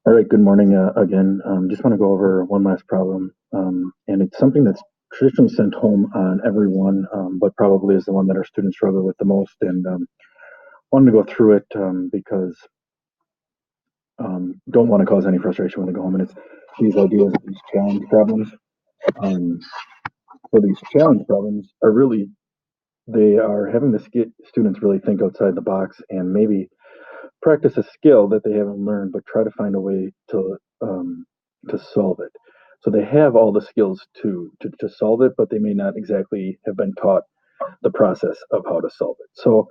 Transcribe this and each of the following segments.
All right, good morning again. Just want to go over one last problem, and it's something that's traditionally sent home on everyone, but probably is the one that our students struggle with the most. And wanted to go through it because don't want to cause any frustration when they go home. And it's these ideas of these challenge problems. Um, so these challenge problems are really they are having the students really think outside the box and maybe practice a skill that they haven't learned, but try to find a way to solve it. So they have all the skills to solve it, but they may not exactly have been taught the process of how to solve it. So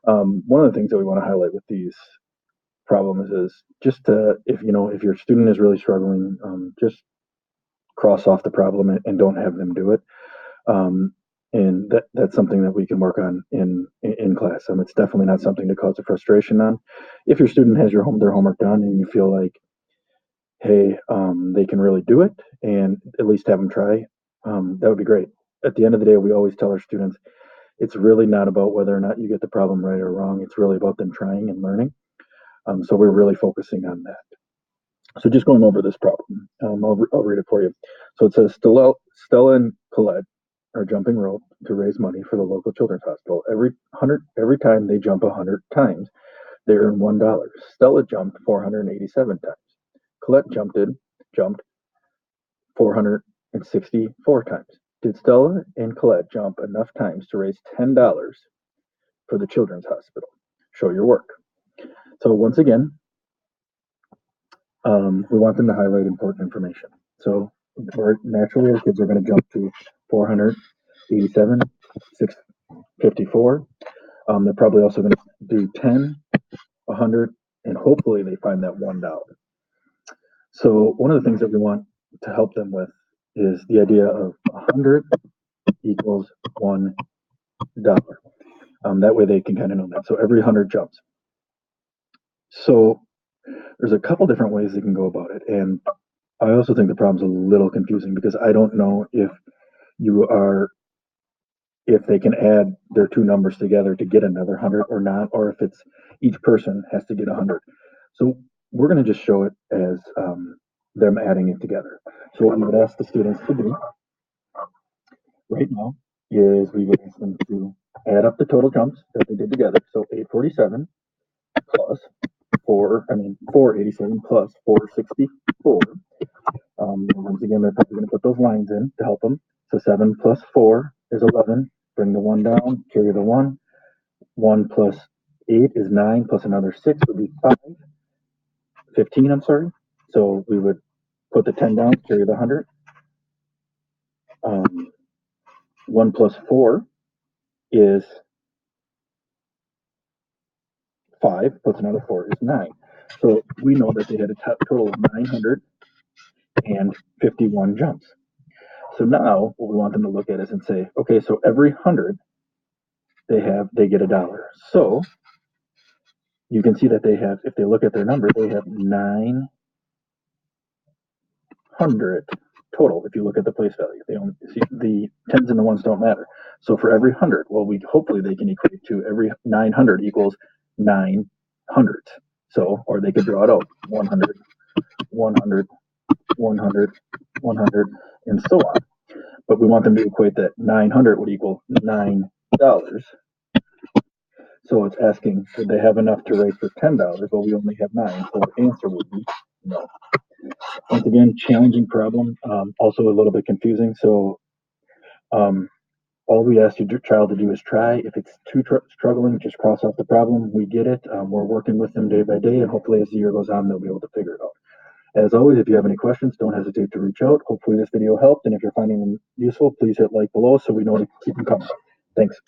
one of the things that we want to highlight with these problems is just to, if your student is really struggling, just cross off the problem and don't have them do it. Um, and that's something that we can work on in class. It's definitely not something to cause a frustration on. If your student has their homework done and you feel like, hey, they can really do it, and at least have them try, that would be great. At the end of the day, we always tell our students it's really not about whether or not you get the problem right or wrong. It's really about them trying and learning. So we're really focusing on that. So just going over this problem, I'll read it for you. So it says Stella and Colette are jumping rope to raise money for the local children's hospital. Every time they jump 100 times, they earn $1. Stella jumped 487 times. Colette jumped 464 times. Did Stella and Colette jump enough times to raise $10 for the children's hospital? Show your work. So once again, we want them to highlight important information. So naturally, our kids are going to jump to 487, 654. They're probably also going to do 10, 100, and hopefully they find that $1. So one of the things that we want to help them with is the idea of 100 equals $1. That way they can kind of know that. So every 100 jumps. So there's a couple different ways they can go about it. And I also think the problem's a little confusing because I don't know you are if they can add their two numbers together to get another 100 or not, or if it's each person has to get 100. So we're going to just show it as them adding it together. So what we would ask the students to do right now is we would ask them to add up the total jumps that they did together. So 847 plus 487 plus 464. Once again, they're probably going to put those lines in to help them. So 7 plus 4 is 11. Bring the 1 down, carry the 1. 1 plus 8 is 9, plus another 6 would be 15, I'm sorry. So we would put the 10 down, carry the 100. 1 plus 4 is 5, plus another 4 is 9. So we know that they had a total of 951 jumps. So now what we want them to look at is and say, okay, so every 100 they get $1. So you can see that they have, if they look at their number, they have 900 total. If you look at the place value, they don't see the tens and the ones don't matter. So for every 100, well, hopefully they can equate to every 900 equals 900. So, or they could draw it out 100, 100, 100, 100, and so on. But we want them to equate that 900 would equal $9. So it's asking, did they have enough to raise for $10? Well, we only have 9, so the answer would be no. Once again, challenging problem, also a little bit confusing. So all we ask your child to do is try. If it's too struggling, just cross off the problem. We get it. We're working with them day by day, and hopefully as the year goes on, they'll be able to figure it out. As always, if you have any questions, don't hesitate to reach out. Hopefully this video helped, and if you're finding them useful, please hit like below so we know to keep them coming. Thanks.